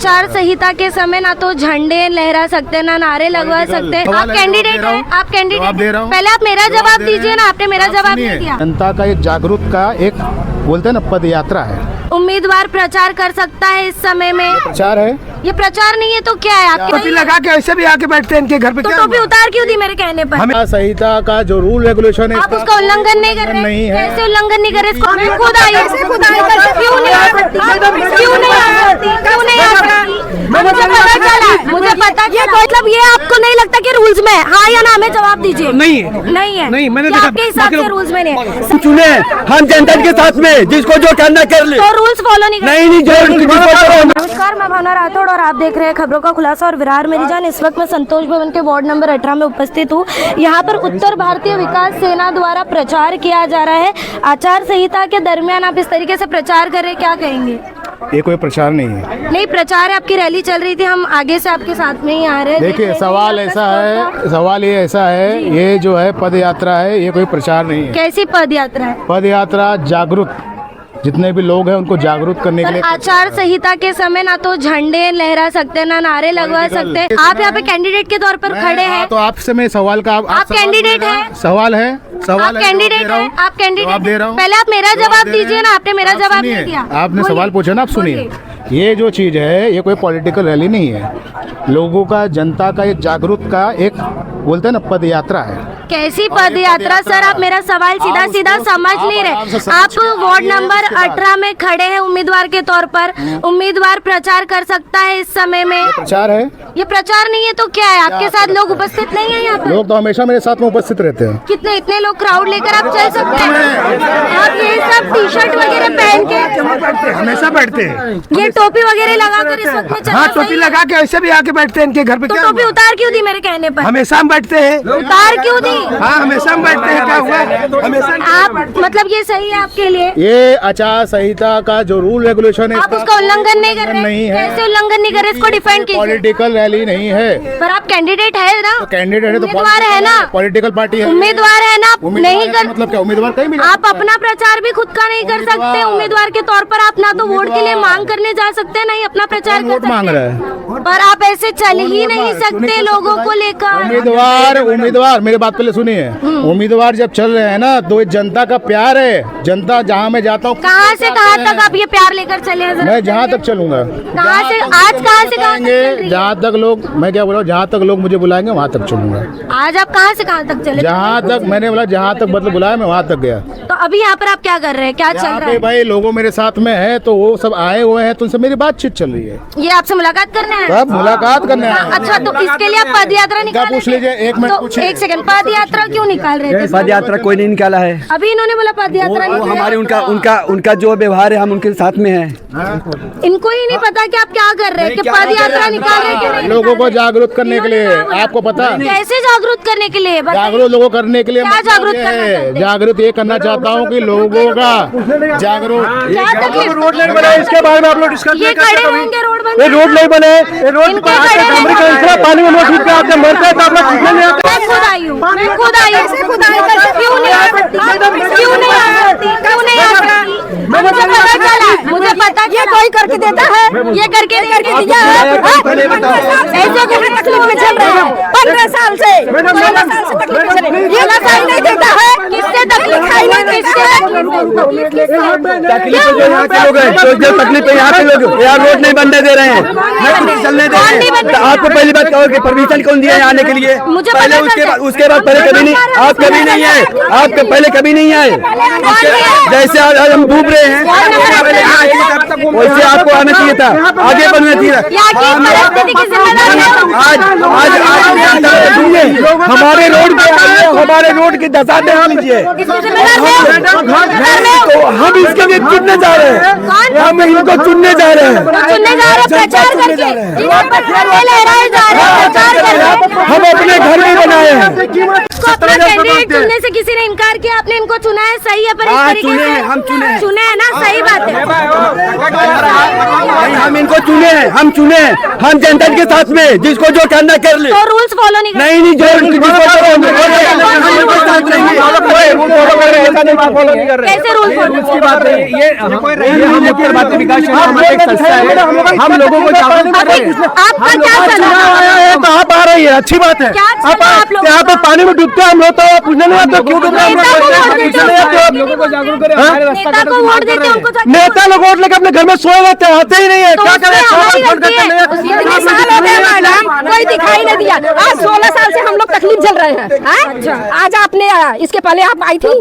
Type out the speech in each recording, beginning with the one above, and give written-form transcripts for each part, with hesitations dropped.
आचार संहिता के समय ना तो झंडे लहरा सकते ना नारे लगवा सकते। आप कैंडिडेट हैं, आप कैंडिडेट, पहले आप मेरा जवाब दीजिए ना, आपने मेरा जवाब नहीं दिया। जनता का एक जागरूक का एक बोलते हैं ना पद यात्रा है। उम्मीदवार प्रचार कर सकता है इस समय में? प्रचार है, ये प्रचार नहीं है तो क्या है? आपके टोपी लगा के ऐसे भी आके बैठते हैं इनके घर पे, तो क्या टोपी उतार क्यों दी मेरे कहने पर? आचार संहिता का जो रूल रेगुलेशन है आप उसका उल्लंघन नहीं कर रहे? नहीं है। कैसे उल्लंघन नहीं कर रहे? इसको मैं खुद आई हूँ, क्यों नहीं आ सकती? क्यों नहीं आ सकती? क्यों नहीं आ सकती? मुझे पता चला, मुझे पता चला। मतलब ये आपको नहीं लगता कि रूल्स में हाँ या ना? हमें जवाब दीजिए। नहीं है, नहीं है, नहीं, मैंने क्या देखा- आपके हिसाब से रूल्स में नहीं है? चुने हम जनता के साथ में, जिसको जो करना कर ले। तो रूल्स फॉलो नहीं कर? नहीं जो नमस्कार, मैं भावना राठौड़ और आप देख रहे हैं खबरों का खुलासा और विरार मेरी जान। इस वक्त मैं संतोष भवन के वार्ड नंबर 18 में उपस्थित हूँ। यहाँ पर उत्तर भारतीय विकास सेना द्वारा प्रचार किया जा रहा है। आचार संहिता के दरमियान आप इस तरीके से प्रचार कर रहे हैं, क्या कहेंगे? ये कोई प्रचार नहीं है। नहीं, प्रचार है, आपकी रैली चल रही थी, हम आगे से आपके साथ में ही आ रहे हैं। देखिए सवाल ये ऐसा है, ये जो है पद यात्रा है, ये कोई प्रचार नहीं है। कैसी पद यात्रा है? पद यात्रा जागरूक, जितने भी लोग हैं उनको जागरूक करने के लिए। आचार संहिता के समय ना तो झंडे लहरा सकते ना नारे लगवा सकते। आप यहाँ पे कैंडिडेट के तौर पर खड़े हैं। तो आपसे मैं सवाल का आप कैंडिडेट हैं? सवाल है, आप कैंडिडेट हैं, आप कैंडिडेट दे रहा हूँ। पहले आप मेरा जवाब दीजिए ना, आपने मेरा जवाब नहीं दिया। आपने सवाल पूछा ना, आप सुनिए। ये जो चीज है ये कोई पॉलिटिकल रैली नहीं है, लोगों का, जनता का एक जागरूक का एक बोलते हैं ना पद यात्रा है। कैसी पद यात्रा सर? आप मेरा सवाल सीधा सीधा समझ नहीं रहे। आप वार्ड नंबर 18 में खड़े हैं उम्मीदवार के तौर पर। उम्मीदवार प्रचार कर सकता है इस समय में? प्रचार है, ये प्रचार नहीं है तो क्या है? आपके साथ लोग उपस्थित नहीं है यहाँ पर? लोग तो हमेशा मेरे साथ में उपस्थित रहते हैं। कितने इतने लोग क्राउड लेकर आप चल सकते हैं? आप ये सब टी शर्ट वगैरह पहन के हमेशा बैठते हैं। ये टोपी वगैरह लगाकर इस वक्त में चलना हाँ, टोपी सही है? लगा के ऐसे भी आके बैठते हैं इनके घर पे, तो क्या टोपी उतार क्यों दी मेरे कहने पर? हमेशा हम बैठते हैं। उतार क्यों दी? हाँ, हमेशा हम बैठते हैं, क्या हुआ? हमेशा आप मतलब ये सही है आपके लिए? ये आचार संहिता का जो रूल रेगुलेशन है आप उसका उल्लंघन नहीं कर रहे? नहीं है। कैसे उल्लंघन नहीं कर रहे? इसको डिफेंड कीजिए। पॉलिटिकल रैली नहीं है। पर आप कैंडिडेट है ना? तो कैंडिडेट है तो उम्मीदवार है ना? पॉलिटिकल पार्टी है। उम्मीदवार है ना? नहीं कर मतलब क्या उम्मीदवार कहीं भी आप अपना प्रचार भी खुद का नहीं कर सकते उम्मीदवार के तौर पर? आप ना तो वोट के लिए मांग करने जा सकते हैं, नहीं अपना प्रचार कर वोट मांग सकते रहा है। हैं। पर आप ऐसे चल ही नहीं सकते लोगों को लेकर। उम्मीदवार मेरी बात पहले सुनिए। उम्मीदवार जब चल रहे हैं ना तो ये जनता का प्यार है। जनता जहाँ मैं जाता हूँ, कहाँ से कहाँ तक आप ये प्यार लेकर चले हैं? जरा मैं जहाँ तक चलूंगा, कहाँ से आज कहाँ से कहाँ तक चल रही है? जहाँ तक लोग, मैं क्या बोला हूँ, जहाँ तक लोग मुझे बुलाएंगे वहाँ तक चलूंगा। आज आप कहाँ से कहाँ तक चले? जहाँ तक मैंने बोला, जहाँ तक मतलब बुलाया मैं वहाँ तक गया। तो अभी यहाँ पर आप क्या कर रहे हैं? क्या चल यहाँ रहा पे है? भाई लोगों मेरे साथ में है तो वो सब आए हुए हैं, तो उनसे मेरी बातचीत चल रही है। ये आपसे मुलाकात करना है? सब मुलाकात करने आए हैं। अच्छा, तो इसके लिए आप पद यात्रा निकाल पूछ लीजिए, एक मिनट पूछिए। एक सेकंड, पद यात्रा क्यों निकाल रहे थे? पद यात्रा कोई नहीं निकाला है। अभी इन्होंने बोला पद यात्रा वो निकाल। हमारे उनका जो व्यवहार है हम उनके साथ में है। इनको ही नहीं पता कि आप क्या कर रहे हैं, कि पद यात्रा निकाल रहे हैं कि नहीं लोगों को निकाल रहे? जागरूक करने के लिए, आपको पता है? कैसे जागरूक करने के लिए? बताइए। जागरूक लोगों करने के लिए क्या मतलब जागरूक ये करना है, चाहते हैं? जागरूक ये करना चाहता हूँ कि लोगों का जागरूक। क्या तकलीफ? रोड नहीं बने, इसके बारे में आप लोग डिस्कस ये खड़े होंगे रोड बंद? ये रोड नहीं बने, ये रोड इनके खड़े होंगे। पानी में मौजूद के आपने मरते हैं तो आप लोग पूछने नहीं आते। मैं खुद आई हूँ, मैं खुद आई हूँ। क्यों नहीं आ सकती? क्यों नहीं आ सकती? क्यों नहीं आ सकती? मुझे पता चला, मुझे पता ये कोई करके देता है, ये करके दिया है। ऐसे कैसे तकलीफ में चल रहे हैं? 15 साल से तकलीफ में चल रहे हैं। ये नशा नहीं देता है, किससे तकलीफ खाई नहीं, किससे तकलीफ जो यहाँ के लोग हैं, जो तकलीफ है यहाँ के लोग, यहाँ रोड नहीं बनने दे रहे हैं, न कुछ चलने दे रहे हैं। तो आपको पहली बात कहो कि परमिशन कौन दिया है आने के लिए? मुझे पहले उसके बाद पहले कभी नहीं, आप कभी नहीं आए, आप पहले कभी नहीं आए। जैसे आज हम डूब रहे हैं वैसे आपको आना चाहिए था, आगे बढ़ना चाहिए। हमारे रोड पे आइए, हमारे रोड की दशा देख लीजिए। तो हम इसके लिए चुनने जा रहे हैं, हम इनको चुनने जा रहे हैं, प्रचार करके हम अपने घर में बनाए हैं। अपना कैंडिडेट चुनने से किसी ने इनकार किया, आपने इनको चुना है, सही है? पर इस तरीके चुने से हैं, हम चुने हैं। चुने हैं ना, सही बात है। हम इनको चुने हैं, हम चुने हैं, हम जनता के साथ में, जिसको जो करना कर ले। तो रूल्स फॉलो नहीं नहीं जो कैसे रूल फॉलो? हम लोगों को जागरूक आपका क्या चला? तो आप आ रही है, अच्छी बात है। क्या चला आप लोगों यहाँ पे का? पानी में डूबते हैं हम लोग, तो पूछने नहीं आते क्यों डूब रहे हैं हम नेता को वोट लोग? देते पूछने नहीं आते आप? लोगों को जागरूक करें, नेता को वोट देते हैं, उनको जाके नेता लोग वोट लेके अपने घर में सोए रहते हैं, आते ही नहीं है। तो क्या उसमें करें? हमारी गलती है। इतने साल हो गए मैडम, कोई दिखाई नहीं दिया। आज 16 साल से हम लोग तकलीफ झेल रहे हैं। अच्छा, आज आपने इसके पहले आप आई थी,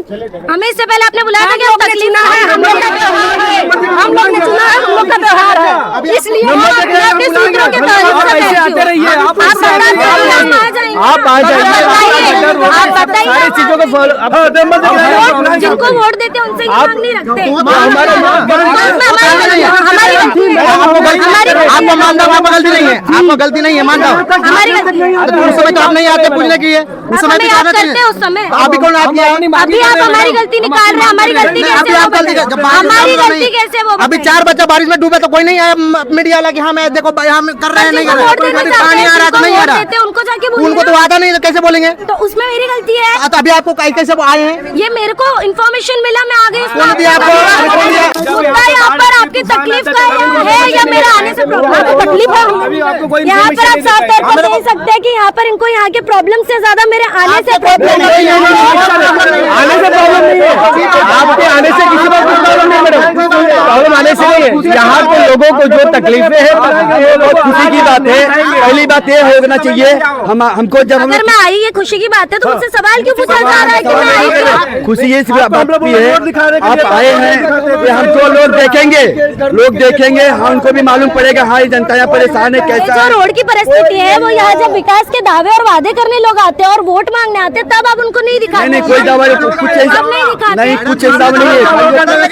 हमें इससे पहले आपने बुलाया था कि हम तकलीफ ना है, हम लोग का त्योहार है, हम लोग ने चुना है, हम लोग का त्योहार है, इसलिए मैं अपने सूत्रों के तहत आप ऐसे आते रहिए, आप आप आ जाएंगे, आप आ जाइए, आप बताइए, सारी चीजों को फॉलो। जिनको वोट देते हैं उनसे ये मांग नहीं रखते। आपको मानना आपको गलती नहीं है, आपको गलती नहीं है, मानता हूँ। हमारी गलती है। उस समय तो आप नहीं आते पूछने के लिए, उस समय भी याद आना करते हैं चाहिए। उस समय। आप भी कौन आप किया? अभी आप हमारी गलती निकाल रहे हैं, हमारी गलती कैसे आप वो गलती बताएं? हमारी गलती कैसे वो अभी बताएं? 4 बच्चा बारिश में डूबे तो कोई नहीं आया मीडिया वाला कि हाँ मैं देखो हम कर रहे हैं, नहीं कर रहे वोट देना हैं। चाहते पानी हैं, आ रहा है तो नहीं आ जिनको रहा, वोट देते हैं, उनको जाके बोलिए उनको तो ना। आता नहीं तो कैसे बोलेंगे? तो उसमें मेरी गलती है। तो अभी आपको कैसे वो आए हैं? ये मेरे को इन्फॉर्मेशन मिला, मैं आगे कौन दिया आपको? मुद्दा यहाँ पर आपकी तकलीफ का है या मेरा आने से प्रॉब्लम? आपको तकलीफ है यहाँ पर, आप साफ तौर पर कह सकते हैं कि यहाँ पर इनको यहाँ के प्रॉब्लम से ज्यादा मेरे आने से प्रॉब्लम है। आने से प्रॉब्लम नहीं है, आपके आने से किसी को कुछ प्रॉब्लम नहीं मैडम, प्रॉब्लम आने से नहीं है। यहाँ के लोगों को जो तकलीफें हैं बहुत खुशी की बात है। पहली बात ये होना चाहिए हमको जब अगर मैं आई ये खुशी की बात है तो मुझसे सवाल क्यों पूछा जा रहा है कि मैं आई क्यों? खुशी ये बात भी है, आप आए हैं कि हमको लोग देखेंगे, हाँ उनको भी मालूम पड़ेगा हाँ ये जनता यहाँ परेशान है, कैसा जो है। रोड की परिस्थिति है वो यहाँ जब विकास के दावे और वादे करने लोग आते हैं और वोट मांगने आते हैं तब आप उनको नहीं दिखाते। नहीं कोई दावा कुछ ऐसा नहीं दिखाते। नहीं, कुछ ऐसा नहीं है।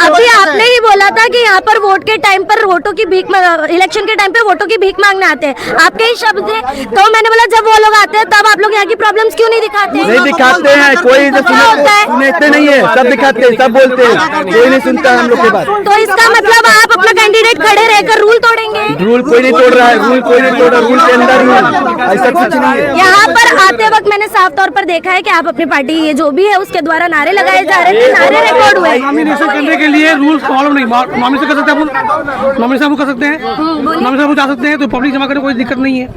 अभी आपने ही बोला था कि यहाँ पर वोट के टाइम पर वोटों की भीख, इलेक्शन के टाइम पे वोटों की भीख मांगने आते हैं, आपके ही शब्द है। तो मैंने बोला जब वो लोग आते हैं तब आप लोग यहाँ की प्रॉब्लम्स क्यों नहीं दिखाते? नहीं दिखाते हैं, कोई सुनते नहीं है, सब दिखाते हैं, सब बोलते हैं, कोई नहीं सुनता है हम लोग की बात। तो इसका मतलब आप अपना कैंडिडेट खड़े रहकर रूल तोड़ेंगे? रूल कोई नहीं तोड़ रहा है, रूल कोई नहीं तोड़ रहा, रूल के अंदर ही है, ऐसा कुछ नहीं है। यहाँ पर आते वक्त मैंने साफ तौर पर देखा है कि आप अपनी पार्टी ये जो भी है उसके द्वारा नारे लगाए जा रहे थे, नारे रिकॉर्ड हुए। नॉमिनेशन करने के लिए रूल्स फॉलो नहीं, नॉमिनेशन कर सकते हैं अपन, नॉमिनेशन कर सकते हैं, नॉमिनेशन जा सकते हैं, तो पब्लिक जमा करने कोई दिक्कत नहीं है।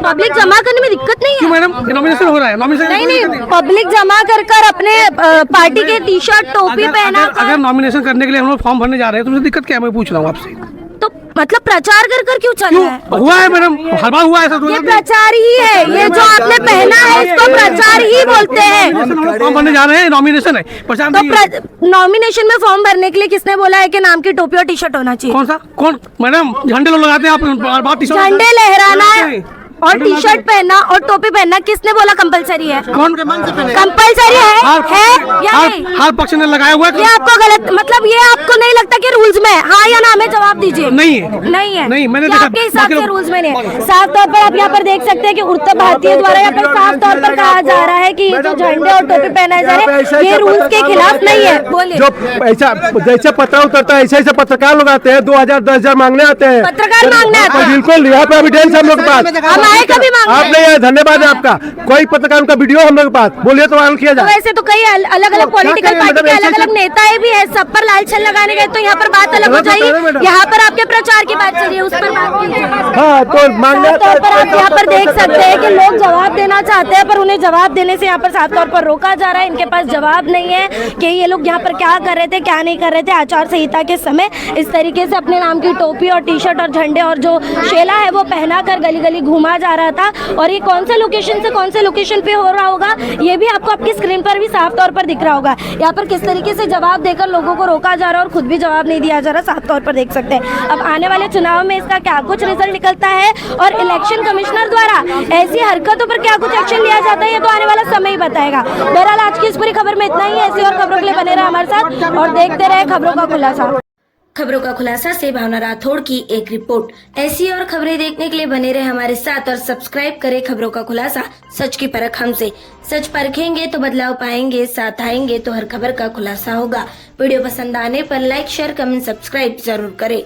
पब्लिक जमा करने में दिक्कत नहीं क्यों है मैडम? नॉमिनेशन हो रहा है, नॉमिनेशन नहीं, पब्लिक जमा कर कर अपने पार्टी के टी शर्ट टोपी पहना अगर नॉमिनेशन करने के लिए हम लोग फॉर्म भरने जा रहे हैं तो मुझे दिक्कत क्या है, मैं पूछ रहा हूँ आपसे। तो मतलब प्रचार कर कर क्यों चल रहा है? हुआ है मैडम, हर बार हुआ है ऐसा। ये प्रचार ही है, ये जो आपने पहना है इसको प्रचार ही बोलते हैं। फॉर्म भरने जा रहे हैं, नॉमिनेशन है, प्रचार नहीं है। तो नॉमिनेशन में फॉर्म भरने के लिए किसने बोला है कि नाम की टोपी और टी शर्ट होना चाहिए? कौन सा? कौन मैडम? झंडे लोग लगाते हैं, आप बात टी-शर्ट झंडे लहराना है और टी शर्ट पहनना और टोपी पहनना किसने बोला कंपलसरी है? कौन? कंपलसरी है या नहीं? हर पक्ष ने लगाया हुआ ये आपको गलत, मतलब ये आपको नहीं लगता कि रूल्स में हाँ या ना? हमें जवाब दीजिए। नहीं है, नहीं है, नहीं, मैंने ये देखा, आपके हिसाब बाकी से लोग- रूल्स में नहीं है। साफ तौर पर आप यहाँ पर देख सकते हैं कि उत्तर भारतीय द्वारा यहाँ पर साफ तौर पर कहा जा रहा है कि ये जो झंडे और टोपी पहनाए जा रहे हैं ये रूल्स के खिलाफ नहीं है। बोलिए। जो ऐसा जैसे पत्र उतरता है ऐसे पत्रकार लोग आते हैं, 2000-10,000 मांगने आते हैं, पत्रकार मांगने आते हैं। बिल्कुल, यहाँ पे एविडेंस हम लोग के पास। हम आए कभी मांगने? आप नहीं आए, धन्यवाद है आपका। कोई पत्रकार का वीडियो हम लोग के पास, बोलिए तो वायरल किया तो जाए। वैसे तो कई अलग अलग पॉलिटिकल पार्टी के अलग अलग नेताएं भी है, सब पर लाल छल लगाने गए तो यहाँ पर बात अलग हो जाएगी। यहाँ पर आपके प्रचार की बात चल रही है, उस पर बात कीजिए। हाँ तो मांगने साफ तौर पर आप यहाँ पर देख सकते हैं कि लोग जवाब देना चाहते हैं पर उन्हें जवाब देने से यहाँ पर साफ तौर पर रोका जा रहा है। इनके पास जवाब नहीं है कि ये लोग यहाँ पर क्या कर रहे थे, क्या नहीं कर रहे थे। आचार संहिता के समय इस तरीके से अपने नाम की टोपी और टी शर्ट और झंडे और जो शेला है वो पहना कर गली गली घूमा जा रहा था। और ये कौन से लोकेशन से कौन से लोकेशन पे हो रहा होगा ये भी आपको आपकी स्क्रीन पर भी साफ तौर पर दिख रहा होगा। यहाँ पर किस तरीके से जवाब देकर लोगों को रोका जा रहा है और खुद भी जवाब नहीं दिया जा रहा, साफ तौर पर देख सकते हैं। अब आने वाले चुनाव में इसका क्या कुछ रिजल्ट निकलता है और इलेक्शन कमिश्नर द्वारा ऐसी हरकतों पर क्या कुछ एक्शन लिया जाता है ये तो आने वाला समय ही बताएगा। बहरहाल आज की इस पूरी खबर में इतना ही है। ऐसी और खबरों के लिए बने रहे हमारे साथ और देखते रहे खबरों का खुलासा। खबरों का खुलासा से भावना राठौड़ की एक रिपोर्ट। ऐसी और खबरें देखने के लिए बने रहे हमारे साथ और सब्सक्राइब करें खबरों का खुलासा, सच की परख हमसे। सच परखेंगे तो बदलाव पाएंगे, साथ आएंगे तो हर खबर का खुलासा होगा। वीडियो पसंद आने पर लाइक, शेयर, कमेंट, सब्सक्राइब जरूर करें।